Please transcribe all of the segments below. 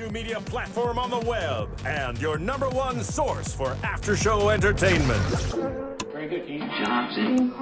New media platform on the web and your #1 source for after-show entertainment. Very good, Keith. Johnson.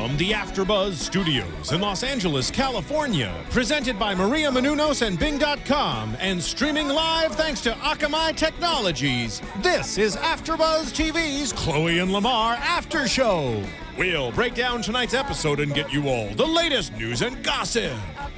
From the AfterBuzz Studios in Los Angeles, California, presented by Maria Menounos and Bing.com, and streaming live thanks to Akamai Technologies, this is AfterBuzz TV's Khloe and Lamar After Show. We'll break down tonight's episode and get you all the latest news and gossip.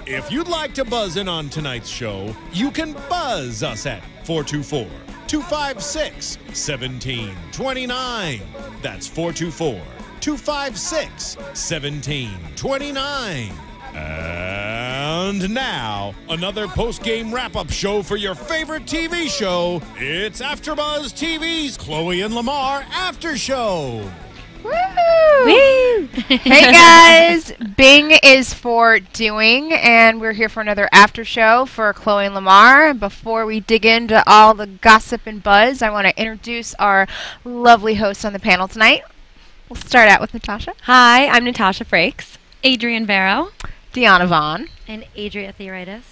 If you'd like to buzz in on tonight's show, you can buzz us at 424-256-1729. That's 424-256-1729. And now, another post-game wrap-up show for your favorite TV show. It's AfterBuzz TV's Khloe and Lamar After Show. Woo! Woo! Hey guys, Bing is for doing, and we're here for another after show for Khloe and Lamar. Before we dig into all the gossip and buzz, I want to introduce our lovely hosts on the panel tonight. We'll start out with Natasha. Hi, I'm Natasha Frakes. Adrian Barrow. Deanna Vaughn. And Adria Theorides.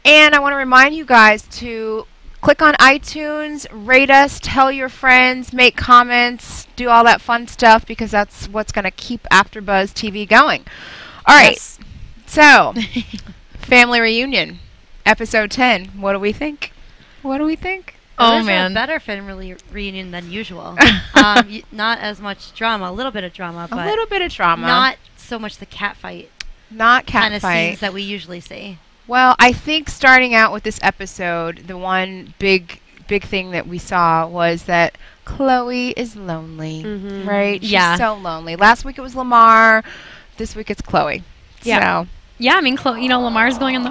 And I want to remind you guys to click on iTunes, rate us, tell your friends, make comments, do all that fun stuff, because that's what's going to keep AfterBuzz TV going. All right, yes. So, family reunion, episode 10. What do we think? What do we think? Oh, man. A better family reunion than usual. Not as much drama, a little bit of drama, but a little bit of drama. Not so much the cat fight. Not cat kind of fight. Scenes that we usually see. Well, I think starting out with this episode, the one big thing that we saw was that Khloe is lonely, right? She's so lonely. Last week it was Lamar. This week it's Khloe. Yeah. So. Yeah, I mean, Lamar's going on the...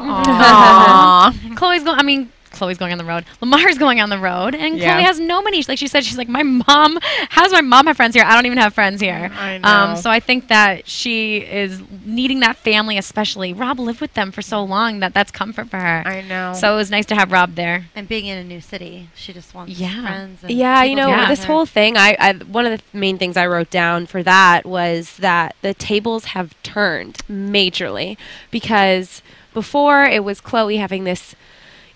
Khloe's going on the road. Lamar's going on the road, and Khloe has no money. Like she said, she's like, my mom. How does my mom have friends here? I don't even have friends here. I know. So I think that she is needing that family, especially. Rob lived with them for so long that's comfort for her. I know. So it was nice to have Rob there. And being in a new city, she just wants friends. And This whole thing, I one of the main things I wrote down for that was that the tables have turned majorly, because before it was Khloe having this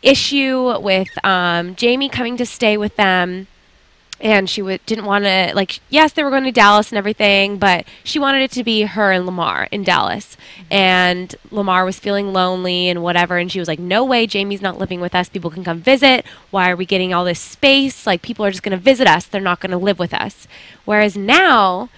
issue with Jamie coming to stay with them, and she didn't want to, like, yes, they were going to Dallas and everything, but she wanted it to be her and Lamar in Dallas, and Lamar was feeling lonely and whatever, and she was like, no way, Jamie's not living with us, people can come visit, why are we getting all this space, like, people are just going to visit us, they're not going to live with us. Whereas now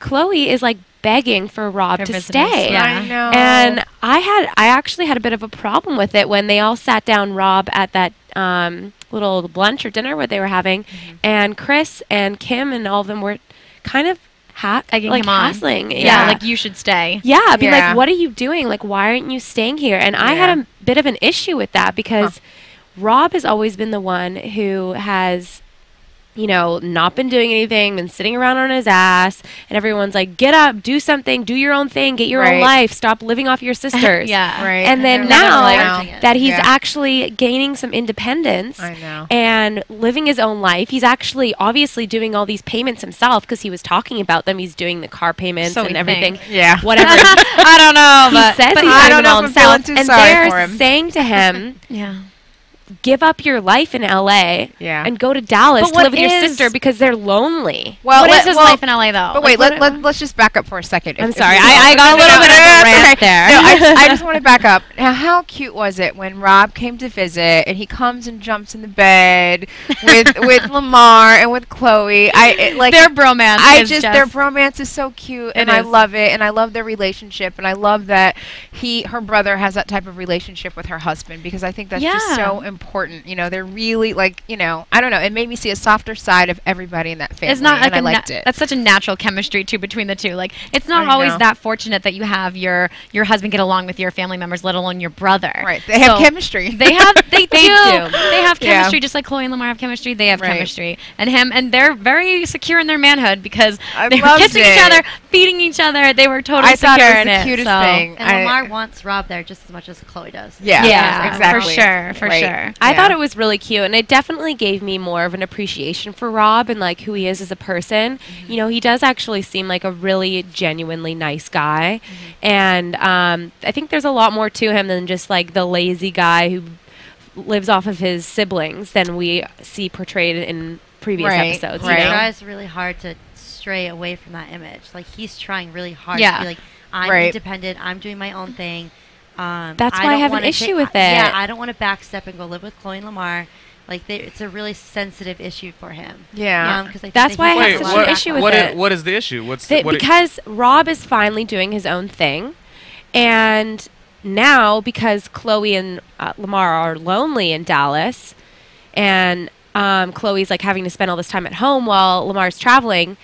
Khloe is like begging for Rob to stay. Yeah. I know. And I actually had a bit of a problem with it when they all sat down, Rob, at that little lunch or dinner what they were having, and Kris and Kim and all of them were kind of hassling. Yeah, like, you should stay. Yeah, be like, what are you doing? Like, why aren't you staying here? And I had a bit of an issue with that, because Rob has always been the one who has, you know, not been doing anything, been sitting around on his ass, and everyone's like, get up, do something, do your own thing, get your own life, stop living off your sisters. And then now that he's actually gaining some independence and living his own life, he's actually obviously doing all these payments himself, because he was talking about them. He's doing the car payments and everything. Whatever. I don't know, but he says he's doing them all himself, and they're saying to him, give up your life in LA and go to Dallas to live with your sister, because they're lonely. Well, what is his life in LA, though? But wait, let's just back up for a second. I'm sorry. I got a little bit of a rant there. No, I just want to back up. Now, how cute was it when Rob came to visit, and he comes and jumps in the bed with Lamar and with Khloe? Their bromance. Their bromance is so cute, and I love it, and I love their relationship, and I love that her brother has that type of relationship with her husband, because I think that's just so important. You know, they're really, like, you know, I don't know. It made me see a softer side of everybody in that family. It's not like I liked it. That's such a natural chemistry too between the two. Like, it's not always that fortunate that you have your husband get along with your family members, let alone your brother. Right. They have chemistry. They do. They have chemistry, just like Khloe and Lamar have chemistry. They have chemistry, and they're very secure in their manhood, because they were kissing each other, feeding each other. They were totally secure in it. The cutest thing. And Lamar wants Rob there just as much as Khloe does. Yeah, exactly. For sure. sure. I thought it was really cute, and it definitely gave me more of an appreciation for Rob and like who he is as a person. You know, he does actually seem like a really genuinely nice guy, and I think there's a lot more to him than just like the lazy guy who lives off of his siblings than we see portrayed in previous episodes. He tries really hard to stray away from that image. Like, he's trying really hard to be like, I'm independent, I'm doing my own thing. That's why I have an issue with it. Yeah, I don't want to backstep and go live with Khloe and Lamar. Like, it's a really sensitive issue for him. Yeah. That's why I have such an issue with it. What is the issue? Because Rob is finally doing his own thing, and now because Khloe and Lamar are lonely in Dallas, and Khloe's like having to spend all this time at home while Lamar's traveling,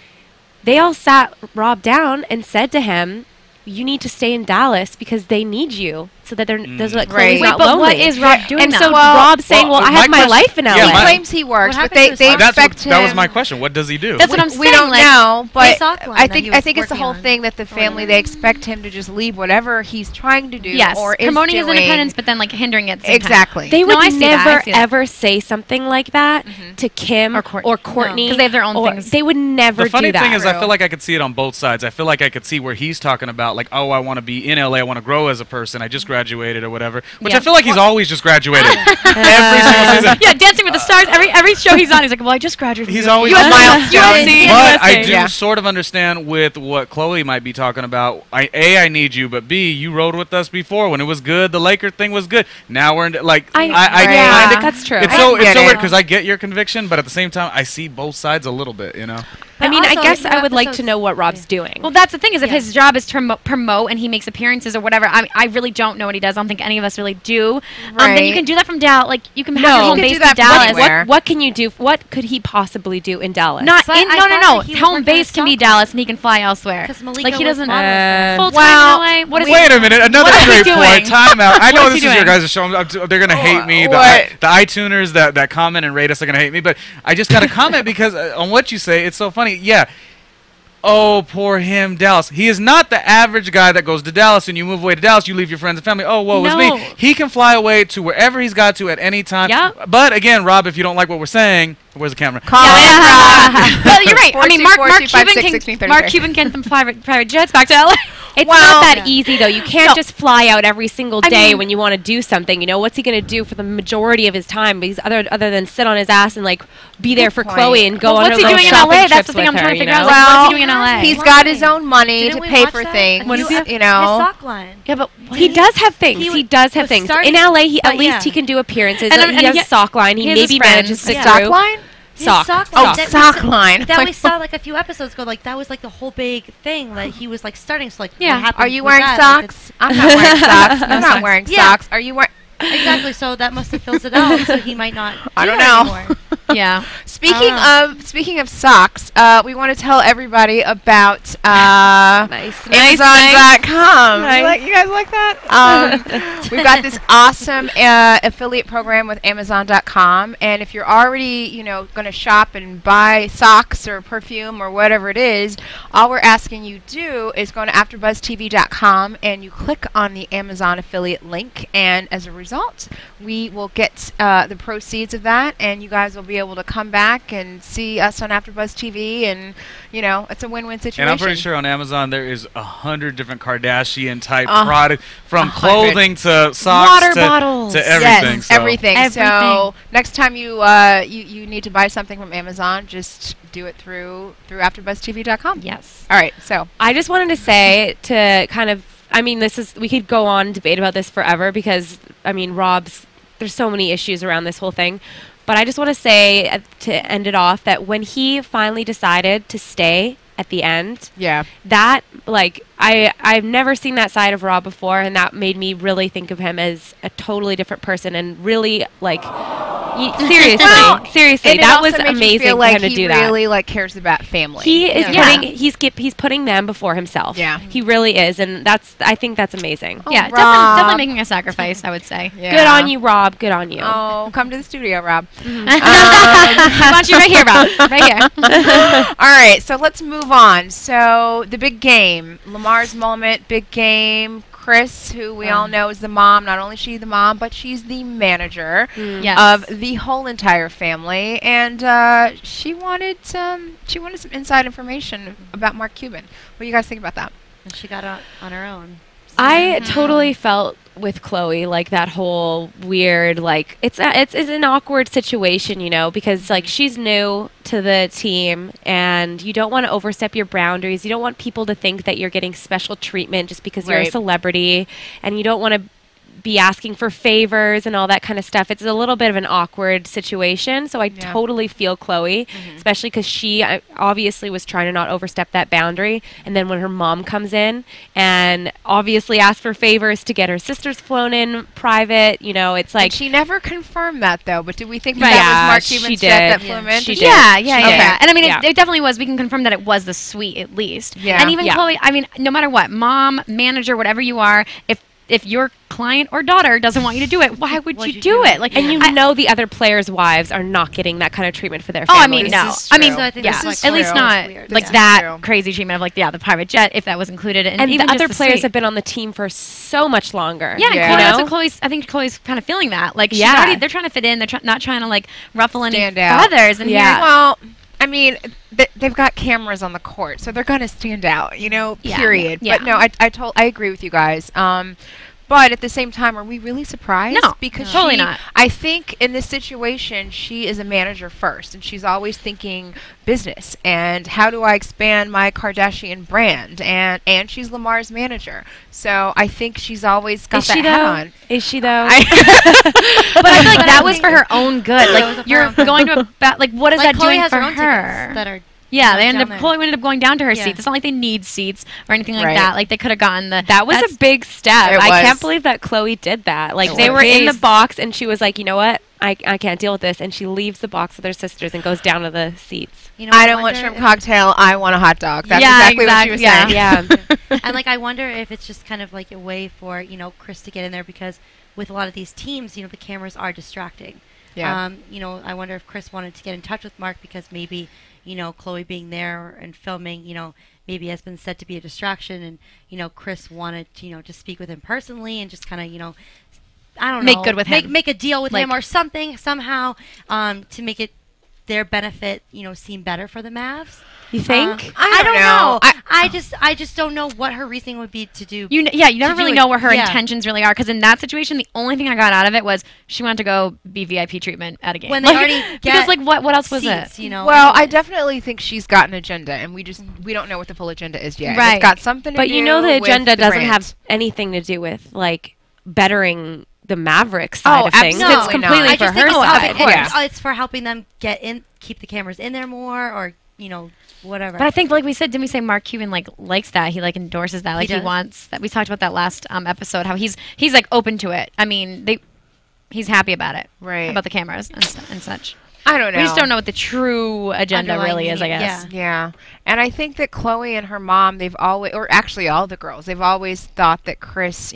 they all sat Rob down and said to him, you need to stay in Dallas because they need you, so that Khloe's not lonely. What is Rob doing and now? so Rob's saying, I have my life in LA. He claims he works, but they expect him. That was my question. What does he do? That's what I'm saying. We don't know, but I think it's the whole thing that the family, they expect him to just leave whatever he's trying to do or is promoting doing. his independence, but then like hindering it. Exactly. They would never ever say something like that to Kim or Courtney because they have their own things. They would never do that. The funny thing is, I feel like I could see it on both sides. I feel like I could see where he's talking about like, oh, I want to be in LA, I want to grow as a person, I just graduated or whatever. Which I feel like he's always just graduated. Every single season. Yeah, Dancing with the Stars. Every show he's on, he's like, well, I just graduated. He's always UFC. But I do sort of understand with what Khloe might be talking about. I need you, but B, you rode with us before when it was good. The Laker thing was good. Now we're in like that's true. It's so weird because I get your conviction, but at the same time, I see both sides a little bit. You know. I mean, I guess I would like to know what Rob's doing. Well, that's the thing is if his job is to promote and he makes appearances or whatever, I really don't know what he does. I don't think any of us really do. Then you can do that from Dallas. Like, you can have your home base in Dallas. What can you do? What could he possibly do in Dallas? No. Home base can be Dallas and he can fly elsewhere. Like, he doesn't full-time in LA. Wait a minute. Another great point. Time out. I know this is your guys' show. They're going to hate me. The iTuners that comment and rate us are going to hate me. But I just got to comment because on what you say, it's so funny. Yeah. Oh, poor him, Dallas. He is not the average guy that goes to Dallas and you move away to Dallas, you leave your friends and family. Oh, woe is me. He can fly away to wherever he's got to at any time. Yeah. But again, Rob, if you don't like what we're saying, where's the camera? Well, you're right. I mean, Mark Cuban can them private jets back to LA. It's not that easy, though. You can't just fly out every single day when you want to do something. You know, what's he going to do for the majority of his time? Because other than sit on his ass and like be there for Khloe and go on her little shopping trips with her. That's the thing I'm trying to figure out. Well, what's he doing in LA? He's got his own money to pay for things. You know, his sock line. Yeah, but he does have things. He does have things. In LA, at least he can do appearances. He has a sock line. He maybe manages to sock line. Sock line. Sock line. That we saw like a few episodes ago. Like that was like the whole big thing that he was like starting. So like, Are you wearing socks? I'm not wearing socks. I'm not wearing socks. Are you wearing? Exactly. So that must have filled it out. So he might not. I don't know. Yeah. Speaking of socks, we want to tell everybody about Amazon.com. You guys like that? We've got this awesome affiliate program with Amazon.com, and if you're already going to shop and buy socks or perfume or whatever it is, all we're asking you to do is go to AfterBuzzTV.com and you click on the Amazon affiliate link, and as a result, we will get the proceeds of that, and you guys will be able to come back and see us on AfterBuzz TV, and it's a win-win situation. And I'm pretty sure on Amazon there is 100 different Kardashian type products, from clothing to socks, water bottles, to everything. Yes, everything. So next time you need to buy something from Amazon, just do it through AfterBuzzTV.com. Yes. All right. So I just wanted to say to kind of, we could go on and debate about this forever because there's so many issues around this whole thing. But I just want to say, to end it off, that when he finally decided to stay at the end, that, I've never seen that side of Rob before, and that made me really think of him as a totally different person, and really, seriously, that was amazing for him to do that. He really, cares about family. He is he's putting them before himself. Yeah. He really is, and I think that's amazing. Oh, yeah, definitely making a sacrifice, I would say. Yeah. Good on you, Rob. Good on you. Oh, come to the studio, Rob. I want you right here, Rob. Right here. All right, so let's move on. So, the big game. Lamar's moment, big game. Kris, who we all know is the mom. Not only is she the mom, but she's the manager of the whole entire family, and she wanted some inside information about Mark Cuban. What do you guys think about that? And she got it on her own. I totally felt with Khloe, like that whole weird, like it's an awkward situation, you know, because like she's new to the team and you don't want to overstep your boundaries. You don't want people to think that you're getting special treatment just because you're a celebrity, and you don't want to be asking for favors and all that kind of stuff. It's a little bit of an awkward situation, so I totally feel Khloe, especially because she obviously was trying to not overstep that boundary, and then when her mom comes in and obviously asked for favors to get her sisters flown in private, you know, it's like... And she never confirmed that, though, but did we think that was Mark Cuban's jet that flew him in? She did. Yeah. And I mean, it definitely was. We can confirm that it was the suite, at least. Yeah. And even Khloe, I mean, no matter what, mom, manager, whatever you are, if your client or daughter doesn't want you to do it, why would you do it? Like, and you know the other players' wives are not getting that kind of treatment for their families. Oh, I mean, no. I mean, so I think at least not like that crazy treatment of like the private jet, if that was included. And even the other the players have been on the team for so much longer. Yeah, you know? That's what I think Khloe's kind of feeling that. Like, she's already, they're trying to fit in. They're not trying to like ruffle any feathers. And well, I mean, they've got cameras on the court, so they're going to stand out, you know, period. But no, I agree with you guys. But at the same time, are we really surprised? No, because totally not. I think in this situation, she is a manager first, and she's always thinking business and how do I expand my Kardashian brand, and she's Lamar's manager. So I think she's always got that hat on. Is she though? But I feel like that was for her own good. Like you're going to like what is that doing for her? That are Khloe ended up going down to her seats. It's not like they need seats or anything like that. Like they could have gotten the. That was a big step. I can't believe that Khloe did that. Like they were in the box, and she was like, you know what? I can't deal with this, and she leaves the box with her sisters and goes down to the seats. You know, I don't want shrimp cocktail. I want a hot dog. That's exactly what she was saying. Yeah. And like I wonder if it's just kind of like a way for Kris to get in there, because with a lot of these teams, the cameras are distracting. Yeah. I wonder if Kris wanted to get in touch with Mark because maybe. Khloe being there and filming, maybe has been said to be a distraction, and Kris wanted to, just speak with him personally and just kind of, I don't know, make good with him, make a deal with him or something somehow, to make it their benefit, seem better for the Mavs. You think? I don't know. I just don't know what her reasoning would be to do. You never really know what her intentions really are, because in that situation, the only thing I got out of it was she wanted to go be VIP treatment at a game. When they already get because like what else was seats, it? Well, I definitely think she's got an agenda, and we don't know what the full agenda is yet. Right. It's got something to do with the agenda doesn't brand. have anything to do with like bettering the Mavericks side of things. No, it's completely for her side. It's for helping them keep the cameras in there more, or whatever. But I think, like we said, didn't we say Mark Cuban likes that? He endorses that. Like he wants that. We talked about that last episode. How he's like open to it. I mean, he's happy about it. Right. About the cameras and such. I don't know. We just don't know what the true agenda really is, I guess. Yeah. And I think that Khloe and her mom, they've always, or actually all the girls, they've always thought that Kris,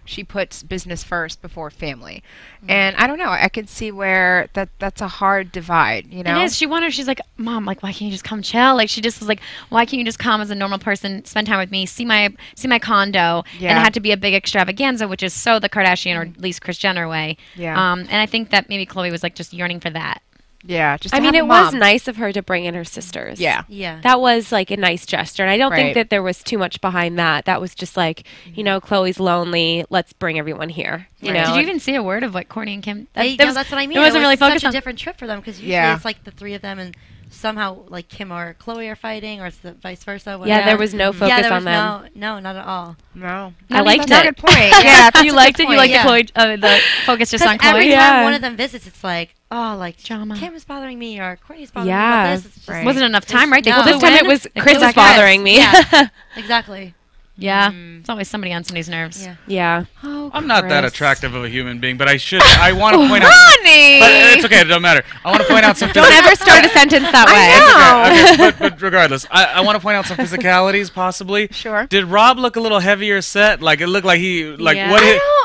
she puts business first before family. And I don't know. I could see where that's a hard divide, It is. She's like, Mom, like, why can't you just come chill? Like, she just was like, why can't you just come as a normal person, spend time with me, see my condo? Yeah. And it had to be a big extravaganza, which is so the Kardashian or at least Kris Jenner way. Yeah. And I think that maybe Khloe was like just yearning for that. Yeah, just. it was nice of her to bring in her sisters. Yeah. That was like a nice gesture, and I don't think that there was too much behind that. That was just like, Khloe's lonely. Let's bring everyone here. You know. Did you even see a word of what Kourtney and Kim? That's what I mean. It wasn't really focused such on a different trip for them, because usually it's like the three of them, and somehow like Kim or Khloe are fighting, or it's the vice versa. Whatever. Yeah, there was no focus on them. No, not at all. No, I liked it. That's a good point. Yeah, you liked it. You liked the focus just on Khloe. Every time one of them visits, it's like, oh, like drama. Kim is bothering me, or Kourtney's bothering me about this. It's just, wasn't enough time, right? Well, this time it was Kris is bothering me. Yeah, exactly. Yeah, it's always somebody on somebody's nerves. Yeah. Oh, I'm not that attractive of a human being, but I want to point out. Honey! But it's okay. It don't matter. I want to point out some. Don't ever start a sentence that way. It's okay. But regardless, I want to point out some physicalities, possibly. Sure. Did Rob look a little heavier set? Like it looked like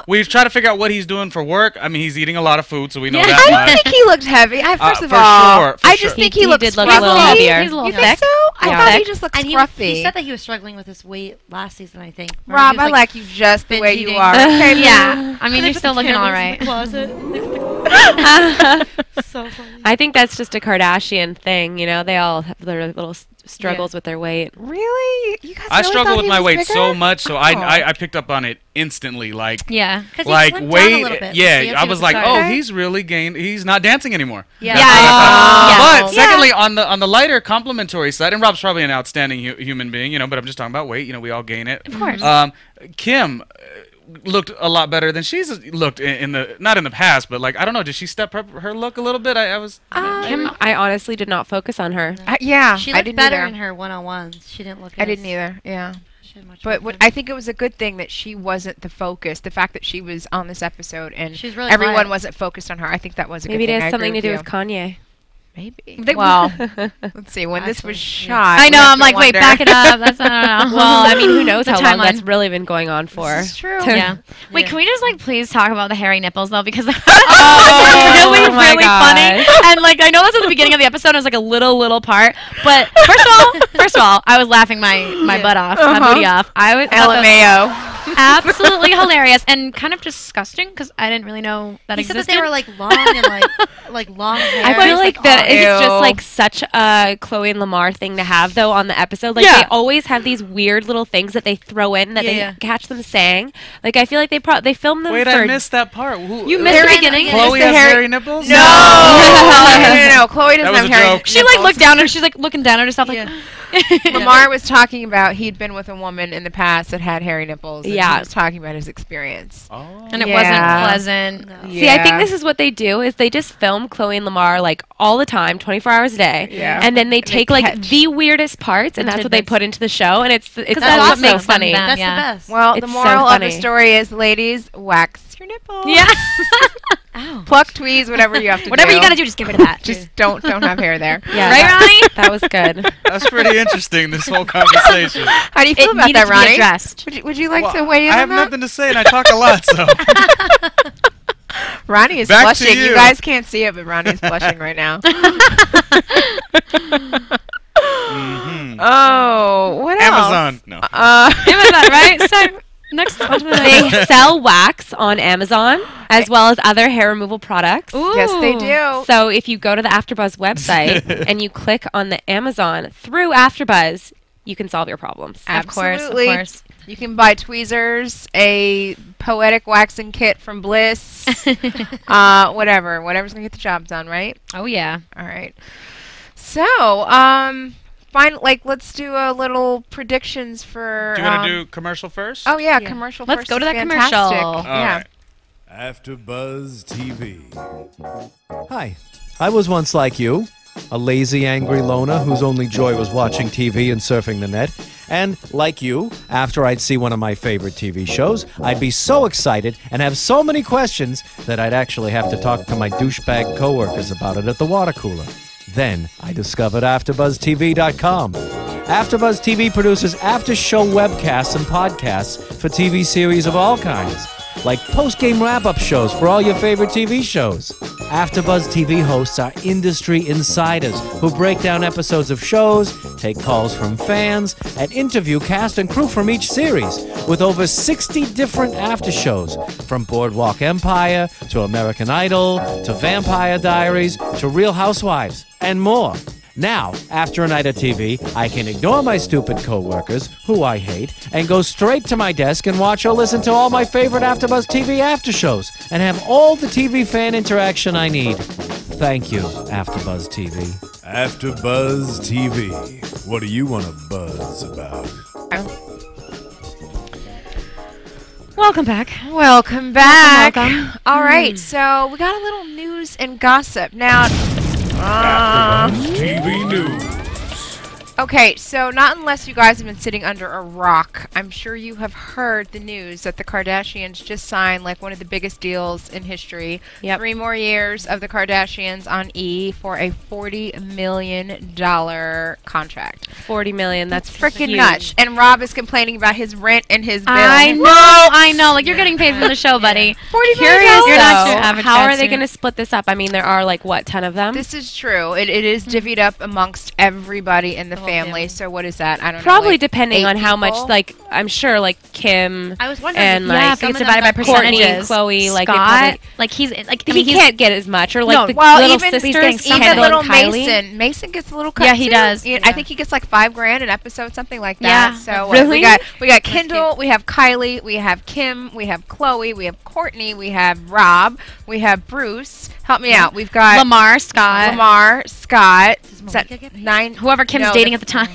we try to figure out what he's doing for work. I mean, he's eating a lot of food, so we know that much. I don't think he looked heavy. First of for all, sure, I just think he looked did look a little heavier. He's a little thick. So? I thought he just looked scruffy. He said that he was struggling with his weight last season, I think. Rob, I like you just the way you are. Okay, yeah. I mean, you're still looking all right. So funny. I think that's just a Kardashian thing. You know, they all have their little struggles with their weight. Really? You guys I really struggle with my weight bigger? so much, so I picked up on it instantly. Like, yeah, like weight. Yeah, I was like, oh, he's really gained. He's not dancing anymore. Yeah. But secondly, on the lighter complimentary side, and Rob's probably an outstanding human being, you know. But I'm just talking about weight. You know, we all gain it. Of course. Kim looked a lot better than she's looked in the not in the past, but like I don't know, did she step up her look a little bit? Kim, I honestly did not focus on her. Yeah, she I looked didn't better either. in her one-on-ones. She didn't look. I didn't either. Yeah. But I think it was a good thing that she wasn't the focus. The fact that she was on this episode and really everyone wasn't focused on her. I think that was a good thing. Maybe it has something to do with Kanye. Maybe. Well, let's see. When this was shot, I know. I'm like, wait, back it up. That's I don't know. Well, I mean, who knows how long that's really been going on for? This is true. Yeah. Wait, can we just like please talk about the hairy nipples though? Because that's really funny. And like I know that's at the beginning of the episode. It was like a little part. But first of all, I was laughing my butt off, my booty off. I was LMAO. Absolutely hilarious and kind of disgusting because I didn't really know that existed. He said that they were like long and like long hair. I feel like that is just like such a Khloe and Lamar thing to have though on the episode. Like they always have these weird little things that they throw in that they catch them saying. Like I feel like they filmed them. Wait, I missed that part. You missed the beginning. Khloe has hairy nipples? No. Khloe doesn't have hairy nipples. She like looked down and she's like looking down at herself like. Lamar was talking about he'd been with a woman in the past that had hairy nipples. And he was talking about his experience. Oh. And it wasn't pleasant. No. See, I think this is what they do is they just film Khloe and Lamar like all the time, 24 hours a day. Yeah. And then they take like the weirdest parts and that's what they put into the show and it's that's so funny. That's the best. Well, the moral of the story is, ladies, wax your nipples. Yeah. Ow. Pluck, tweeze, whatever you have to whatever you gotta do, just get rid of that. Just don't have hair there. Yeah, right, Ronnie? That was good. That's pretty interesting, this whole conversation. How do you feel about that, Ronnie? Would you like to weigh in on that? I have nothing to say and I talk a lot, so. Ronnie is blushing. You guys can't see it, but Ronnie is blushing right now. Oh, what else? Amazon. No. Amazon, right? So, next they sell wax on Amazon as well as other hair removal products. Ooh. Yes, they do. So if you go to the AfterBuzz website and you click on the Amazon through AfterBuzz, you can solve your problems. Absolutely. Of course. You can buy tweezers, a poetic waxing kit from Bliss, whatever's gonna get the job done, right? Oh yeah. All right. So, let's do a little predictions for. Do you want to do commercial first? Oh yeah, commercial first. Let's go to that fantastic. commercial. Yeah. Right. AfterBuzz TV. Hi, I was once like you, a lazy, angry loner whose only joy was watching TV and surfing the net. And, like you, after I'd see one of my favorite TV shows, I'd be so excited and have so many questions that I'd actually have to talk to my douchebag coworkers about it at the water cooler. Then I discovered AfterBuzzTV.com. AfterBuzz TV produces after-show webcasts and podcasts for TV series of all kinds, like post-game wrap-up shows for all your favorite TV shows. AfterBuzz TV hosts are industry insiders who break down episodes of shows, take calls from fans, and interview cast and crew from each series, with over 60 different after shows, from Boardwalk Empire to American Idol to Vampire Diaries to Real Housewives, and more. Now, after a night of TV, I can ignore my stupid coworkers, who I hate, and go straight to my desk and watch or listen to all my favorite AfterBuzz TV after shows, and have all the TV fan interaction I need. Thank you, AfterBuzz TV. AfterBuzz TV. What do you want to buzz about? Welcome back. Welcome back. Welcome. All right, so we got a little news and gossip now. AfterBuzz TV News. Okay, so not unless you guys have been sitting under a rock, I'm sure you have heard the news that the Kardashians just signed like one of the biggest deals in history. Yep. 3 more years of the Kardashians on E for a $40 million contract. $40 million, that's freaking huge. nuts. And Rob is complaining about his rent and his bill. I know. Like, you're getting paid from the show, buddy. $40 Curious, million. though, how are they going to split this up? I mean, there are like, what, 10 of them? This is true. It is divvied up amongst everybody in the family. So what is that? I don't know. Probably like depending on how much, people? like, I'm sure, like, Kim I was wondering. and, Yeah, like, if it's divided by Courtney percentages. and Khloe, like, Scott, like he's like I he mean, can't get as much, or like No, the well, little even sisters, even Kendall little and Kylie. Mason gets a little cut. Yeah, he too. does. I think he gets like $5,000 an episode, something like that. Yeah. So Really? we got Kendall, we have Kylie, we have Kim, we have Khloe, we have Courtney, we have Rob, we have Bruce. Help me out. We've got Lamar, Scott. Does Is that Malika get paid? 9? Whoever Kim's No, dating at the time.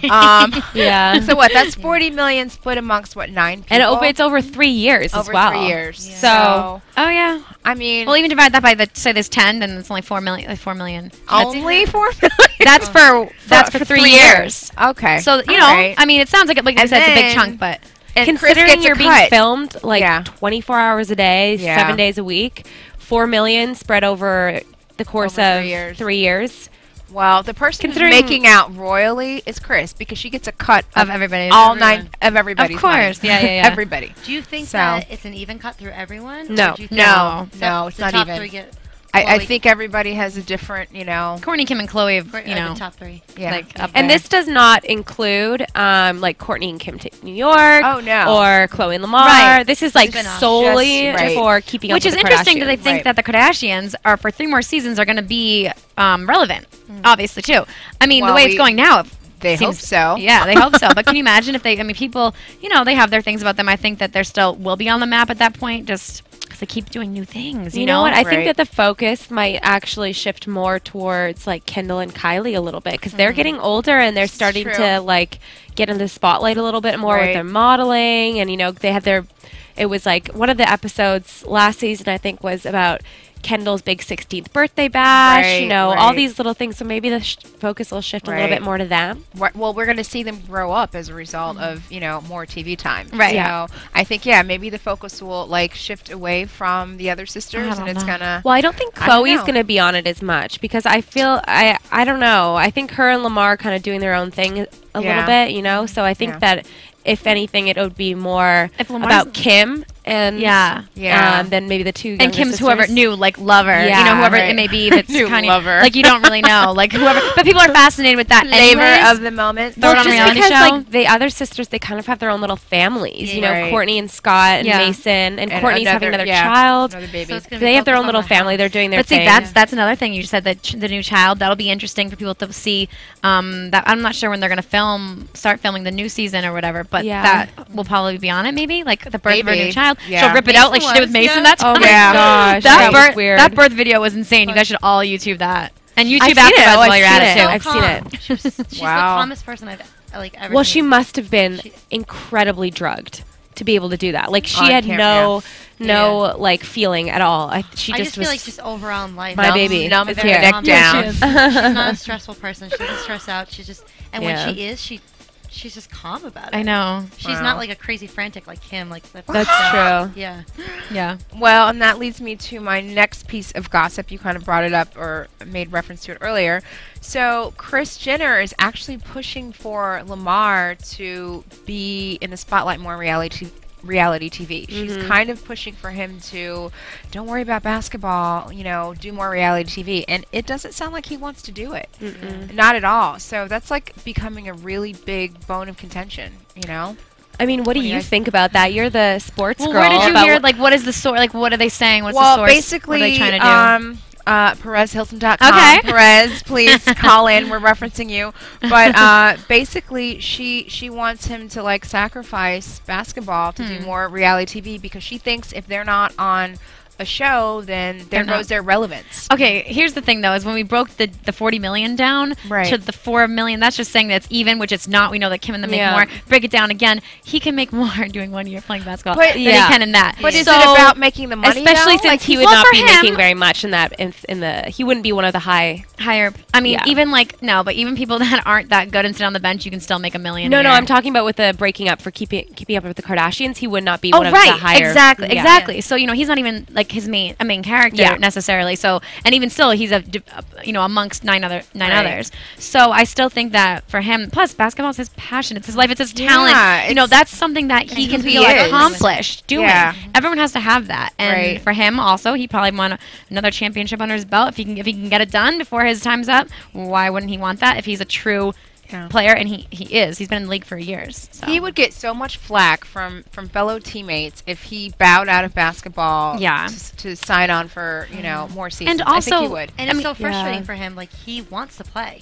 Yeah. So what? That's 40 million split amongst what, 9 people? And it's over 3 years over as well. 3 years. Yeah. So, Oh yeah. I mean, Well, even divide that by say there's 10, then it's only 4 million. Like 4 million. only 4 million. That's for 3 years. Okay. So you All know, right. I mean, it sounds like I And said, it's a big then- chunk, but And Kris considering gets a you're being cut. filmed like Yeah. 24 hours a day, Yeah. 7 days a week, 4 million spread over the course Over of 3 years. 3 years. Well, the person who's Considering- making out royally is Kris because she gets a cut of everybody. all 9 of everybody's Of course. money. Yeah. Everybody. Do you think So- that it's an even cut through everyone? No. Or do you think No, that no, it's the not top even. 3 get I Chloe- think everybody has a different, Courtney, Kim, and Khloe, have, or you know, the top 3? yeah. like up And there. this does not include like Courtney and Kim to New York. Oh, no. Or Khloe and Lamar. Right. This is like Spin-off. solely Just- right. for keeping up Which with is the interesting that they Kardashians. think Right. that the Kardashians are for 3 more seasons are going to be relevant, obviously too. I mean, Well, the way it's going now, They hope seems- so. Yeah, they hope so. But can you imagine if they? I mean, people, they have their things about them. I think that they're still will be on the map at that point, just because they keep doing new things. You know what? I think Right. that the focus might actually shift more towards like Kendall and Kylie a little bit because they're getting older and they're starting true. to like get in the spotlight a little bit more with Right. their modeling, and they had their. It was like one of the episodes last season I think was about Kendall's big 16th birthday bash. Right, all right. these little things. So maybe the focus will shift a little Right. bit more to them. Well, we're going to see them grow up as a result of, more TV time. Right. So I think, maybe the focus will like shift away from the other sisters, and it's know. gonna. Well, I don't think I don't Chloe's know. going to be on it as much because I feel I don't know. I think her and Lamar kind of doing their own thing a Yeah. little bit, So I think Yeah. that if anything, it would be more If Lamar's- about Kim and Yeah. then maybe the 2 And younger Kim's sisters. whoever new, like lover, Yeah, whoever right. it may be. If it's New kind lover. of like you don't really know, like whoever. But people are fascinated with that Flavor anyways. of the moment. Throw it on a just reality because show. like the other sisters, they kind of have their own little families. Yeah. Right. Courtney and Scott and Yeah. Mason, and And Courtney's having another yeah, child. another baby. So it's gonna be They have their own focused little on the family. house. They're doing their But see, thing. that's another thing. You said that the new child, that'll be interesting for people to see. That I'm not sure when they're going to start filming the new season or whatever. But Yeah. that will probably be on it. Maybe like the birth of her Maybe. new child. Yeah. She'll rip it out like she did with Mason that time. Oh my Yeah. gosh, that that was birth weird. that birth video was insane. You guys should all YouTube that and YouTube I've seen it. AfterBuzz Oh, while I've you're at seen it it. too. I've seen it. She's Wow. the calmest person I've ever Well, seen. she must have been She- incredibly drugged to be able to do that. Like she On had camera, no like feeling at all. She I just just was feel like just overall in life. my baby. numb is their here. neck down. She's not a stressful person. She doesn't stress out. She just and Yeah. when she is, she's just calm about it. I know. She's Wow. not like a crazy frantic like Kim. Like That's true. Yeah. Yeah. Well, and that leads me to my next piece of gossip. You kind of brought it up or made reference to it earlier. So, Kris Jenner is actually pushing for Lamar to be in the spotlight more in reality TV. She's kind of pushing for him to don't worry about basketball, do more reality TV. And it doesn't sound like he wants to do it. Not at all. So that's like becoming a really big bone of contention, I mean, what do you think about that? You're the sports Well, girl. where did you about hear? what- Like, what is the source? Like, what are they saying? What's Well, the source? basically, what are they trying to do? PerezHilton.com. Okay. Perez, please call in. We're referencing you. But basically, she wants him to like sacrifice basketball to do more reality TV because she thinks if they're not on a show, then there goes their relevance. Okay, here's the thing though: is when we broke the 40 million down Right. to the 4 million, that's just saying that it's even, which it's not. We know that Kim and them make Yeah. more. Break it down again. He can make more doing 1 year playing basketball But- than Yeah. he can in that. But is So- it about making the money? especially though? since Like, he would well, not for be him- making very much in that he wouldn't be one of the high. higher. I mean, Yeah. even like no, but even people that aren't that good and sit on the bench, you can still make $1 million. No, a no, year. I'm talking about with the breaking up for keeping up with the Kardashians. He would not be Oh one of right, the higher. exactly, Yeah. exactly. So he's not even like a main character Yeah. necessarily. So and even still, he's amongst nine others. So I still think that for him, plus basketball is his passion, it's his life, it's his talent. it's- That's something that he who can he feel is. accomplished doing. Yeah. Everyone has to have that, and Right. for him also, he probably want another championship under his belt if he can get it done before his time's up. Why wouldn't he want that if he's a true player, and he is. He's been in the league for years. So. He would get so much flack from fellow teammates if he bowed out of basketball to sign on for more seasons. And also, I think he would. And it's so frustrating for him. Like, he wants to play.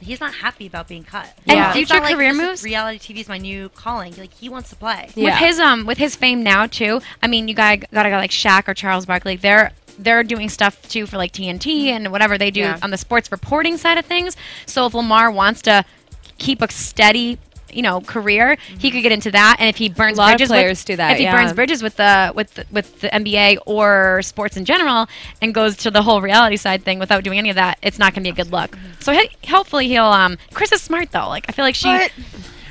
He's not happy about being cut. And future career moves. Reality TV is my new calling. Like, he wants to play. Yeah. With his fame now too. I mean, you got a guy like Shaq or Charles Barkley. They're doing stuff too for like TNT and whatever they do on the sports reporting side of things. So if Lamar wants to keep a steady, career, he could get into that. And if he burns bridges, players do that. If he burns bridges with the NBA or sports in general, and goes to the whole reality side thing without doing any of that, it's not going to be a good look. So hopefully he'll. Chris is smart though. Like, I feel like she.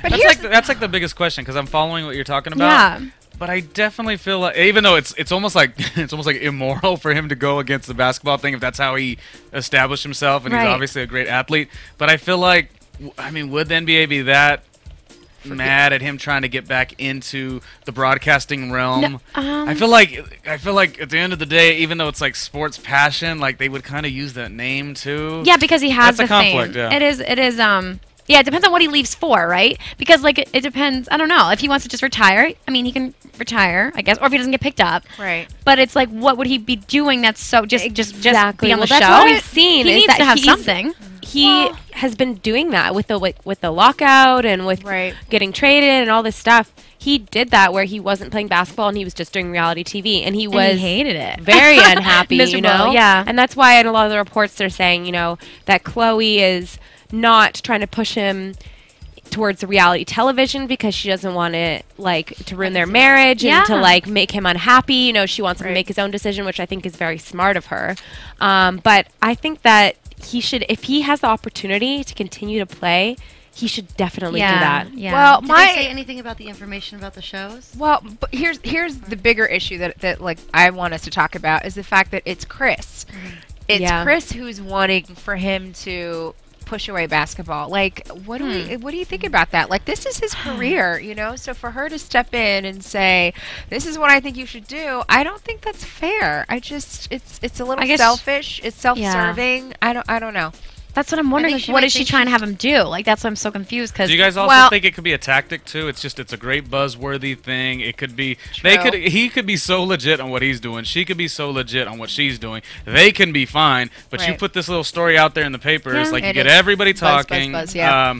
But that's like the biggest question, because I'm following what you're talking about. Yeah. But I definitely feel like, even though it's almost like immoral for him to go against the basketball thing, if that's how he established himself, and he's obviously a great athlete. But I feel like, would the NBA be that mad at him trying to get back into the broadcasting realm? No, I feel like at the end of the day, even though it's like sports passion, like they would kind of use that name too. Yeah, because he has the conflict. Fame. Yeah. It is. Yeah, it depends on what he leaves for, right? Because it depends. I don't know if he wants to just retire. I mean, he can retire, I guess, or if he doesn't get picked up. Right. But it's like, what would he be doing? That's so just be on the show. That's what we've seen. He needs to have something. He has been doing that with the lockout and with getting traded and all this stuff. He did that where he wasn't playing basketball and he was just doing reality TV, and he hated it. Very unhappy. Miserable, yeah. And that's why in a lot of the reports they're saying, that Khloe is not trying to push him towards the reality television because she doesn't want it to ruin their marriage and to make him unhappy. She wants him to make his own decision, which I think is very smart of her. But I think that he should, if he has the opportunity to continue to play, he should definitely do that. Yeah. Well, did they say anything about the information about the shows? Well, but here's the bigger issue that I want us to talk about is the fact that it's Kris. It's Kris who's wanting for him to push away basketball. What do you think about that? This is his career, so for her to step in and say, this is what I think you should do, I don't think that's fair. It's a little selfish. It's self-serving. I don't know. That's what I'm wondering. What is she trying to have him do? That's why I'm so confused. Do you guys also think it could be a tactic too? It's a great buzzworthy thing. It could be. He could be so legit on what he's doing. She could be so legit on what she's doing. They can be fine. But you put this little story out there in the papers, you get everybody talking. Buzz, I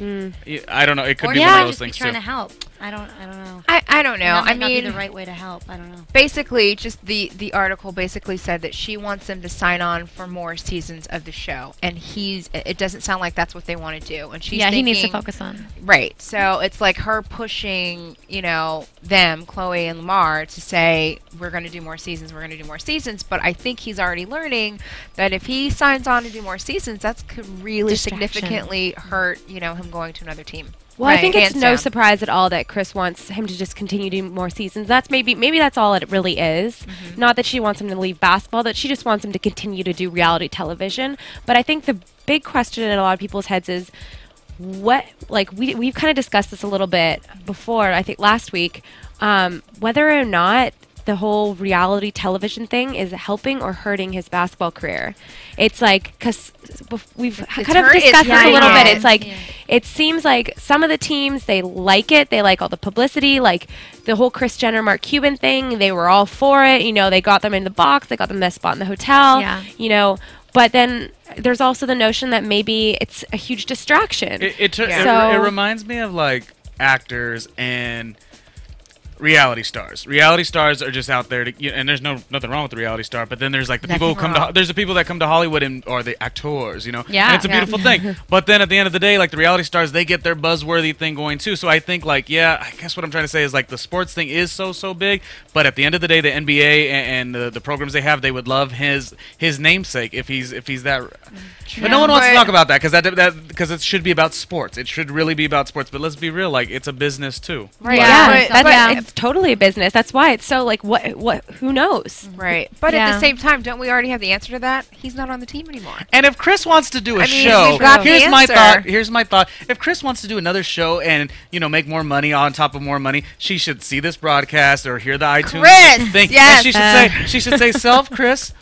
don't know. It could be one of those things trying too. to help. I don't know. I don't know. That might not be the right way to help. I don't know. Basically, just the article basically said that she wants him to sign on for more seasons of the show, and it doesn't sound like that's what they want to do. And she's thinking, he needs to focus on So it's like her pushing, them, Khloe and Lamar, to say we're going to do more seasons. We're going to do more seasons. But I think he's already learning that if he signs on to do more seasons, that could really significantly hurt, him going to another team. Well, I think it's no surprise at all that Kris wants him to just continue doing more seasons. That's maybe that's all it really is. Not that she wants him to leave basketball, that she just wants him to continue to do reality television. But I think the big question in a lot of people's heads is we've kind of discussed this a little bit before, I think last week, whether or not the whole reality television thing is helping or hurting his basketball career. It's because we've kind of discussed this a little bit. It's it seems like some of the teams, they like it. They like all the publicity, the whole Kris Jenner, Mark Cuban thing. They were all for it. They got them in the box. They got them that spot in the hotel. Yeah. But then there's also the notion that maybe it's a huge distraction. It reminds me of actors and reality stars. Reality stars are just out there and there's nothing wrong with the reality star, but then there's the people who there's the people that come to Hollywood or the actors, and it's a beautiful thing. But then at the end of the day, the reality stars, they get their buzzworthy thing going too. So I think I guess what I'm trying to say is the sports thing is so big, but at the end of the day, the NBA and the programs they have, they would love his namesake if he's that. True. But no one wants to talk about that because it should be about sports. It should really be about sports. But let's be real, it's a business too. Right. It's totally a business. That's why it's so what who knows? Right. But at the same time, don't we already have the answer to that? He's not on the team anymore. And if Kris wants to do a show, here's my thought. If Kris wants to do another show and make more money on top of more money, she should see this broadcast or hear the iTunes thing. Yes. And she should say, "Self, Kris,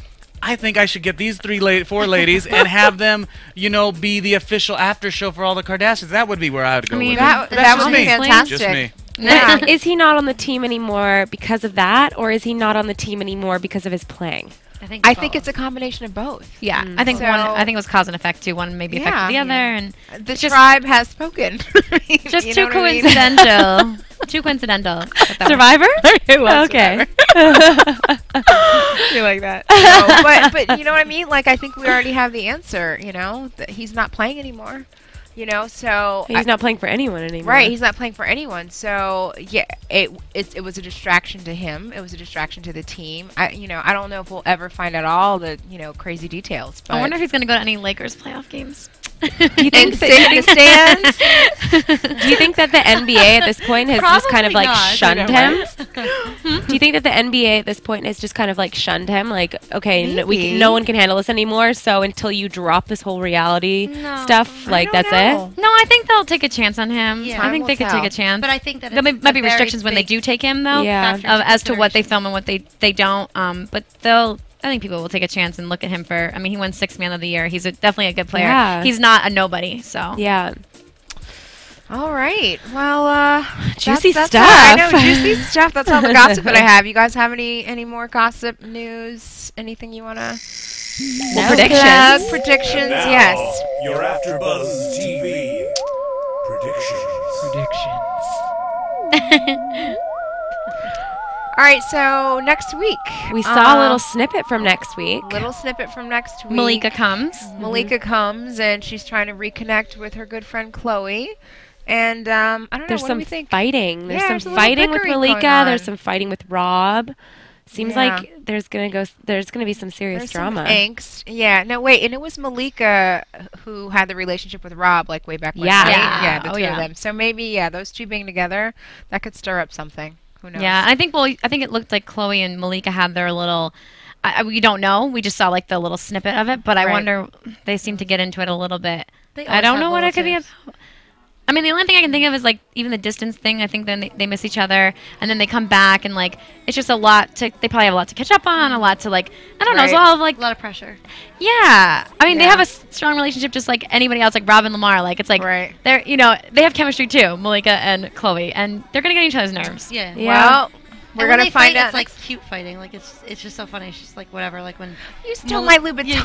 I think I should get these four ladies and have them, be the official after show for all the Kardashians. That would be where I would go. That would be fantastic. Just me. Yeah. Is he not on the team anymore because of that, or is he not on the team anymore because of his playing? I think it's a combination of both. Yeah, I think I think it was cause and effect too. One maybe affected the other, and the tribe has spoken. Just too coincidental. Too coincidental. Survivor? Okay. You like that? No, but you know what I mean? Like I think we already have the answer. That he's not playing anymore. So he's not playing for anyone anymore. Right, he's not playing for anyone. So yeah, it was a distraction to him. It was a distraction to the team. I don't know if we'll ever find out all the crazy details. But I wonder if he's going to go to any Lakers playoff games. Do you think the stands? Do you think that the NBA at this point has just kind of like shunned him? Do you think that the NBA at this point has just kind of like shunned him? Like, okay, no one can handle this anymore. So until you drop this whole reality stuff, like that's it. No, I think they'll take a chance on him. Yeah. I think they could take a chance. But I think that there might be restrictions when they do take him, though, as to what they film and what they don't. But I think people will take a chance and look at him for. I mean, he won 6th Man of the Year. He's definitely a good player. Yeah. He's not a nobody. So yeah. All right. Well, juicy stuff. I know, juicy stuff. That's all the gossip that I have. You guys have any more gossip news? Anything you wanna? Predictions. Predictions. Now, yes. Your AfterBuzz TV predictions. All right, so next week. We saw a little snippet from next week. Malika comes. Malika comes, and she's trying to reconnect with her good friend Khloe. And I don't know, There's what some do we think? fighting. There's Yeah, some there's a little fighting with bickering Malika. going on. There's some fighting with Rob. Seems like there's gonna be some serious drama. Some angst. Yeah. No, wait. And it was Malika who had the relationship with Rob, like way back when. Yeah. Right? Yeah. Yeah. The two yeah. of them. So maybe those two being together, that could stir up something. Who knows? Yeah, I think it looked like Khloe and Malika had their little. We don't know. We just saw like the little snippet of it, but I wonder. They seem to get into it a little bit. I don't know what it could be about. I mean, the only thing I can think of is like even the distance thing. I think then they miss each other, and then they come back, and like it's just a lot to. They probably have a lot to catch up on, a lot to like. I don't know. It's all of like a lot of pressure. Yeah, I mean they have a strong relationship, just like anybody else, like Rob and Lamar. Like it's like they're they have chemistry too, Malika and Khloe, and they're gonna get each other's nerves. Yeah. Well, we're gonna find out. It's like cute fighting. Like it's just so funny. It's just like whatever. Like when you stole my Louboutin.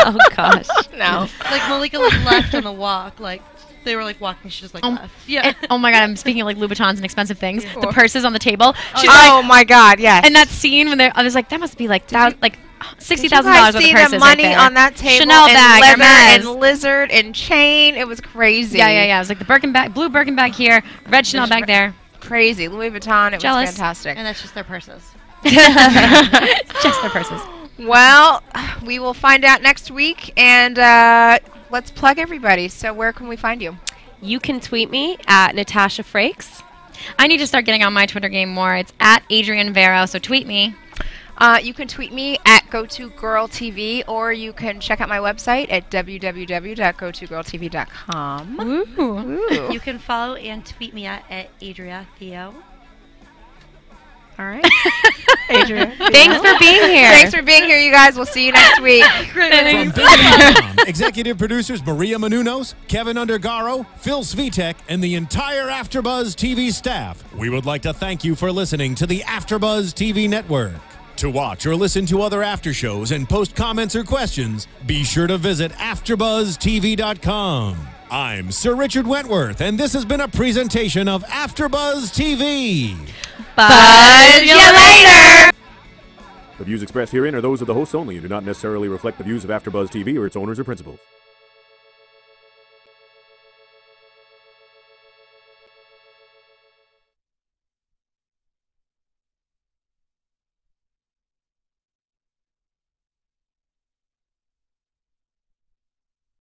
Oh gosh. No. Like Malika left on the walk. Like they were like walking. She just like left. Yeah. Oh my god, I'm speaking of like Louboutins and expensive things. Yeah. The purses on the table. She's like, my god, yes. And that scene when I was like, that must be like $60,000 worth of purses. The money right there. on that table, Chanel bag, leather Hermes. and lizard and chain. It was crazy. Yeah. It was like the Birkin bag, blue Birkin bag here, red Chanel bag there. Crazy. Louis Vuitton. It was fantastic. And that's just their purses. Just their purses. Well, we will find out next week, and let's plug everybody. So where can we find you? You can tweet me at Natasha Frakes. I need to start getting on my Twitter game more. It's at Adrian Vero, so tweet me. You can tweet me at GoToGirlTV, or you can check out my website at www.gotogirltv.com. Ooh. You can follow and tweet me at Adria Theo. All right. Adria. Thanks for being here. Thanks for being here, you guys. We'll see you next week. From Bing.com, executive producers Maria Menounos, Keven Undergaro, Phil Svitek, and the entire AfterBuzz TV staff, we would like to thank you for listening to the AfterBuzz TV network. To watch or listen to other after shows and post comments or questions, be sure to visit AfterBuzzTV.com. I'm Sir Richard Wentworth, and this has been a presentation of AfterBuzz TV. Buzz you later! The views expressed herein are those of the hosts only and do not necessarily reflect the views of AfterBuzz TV or its owners or principals.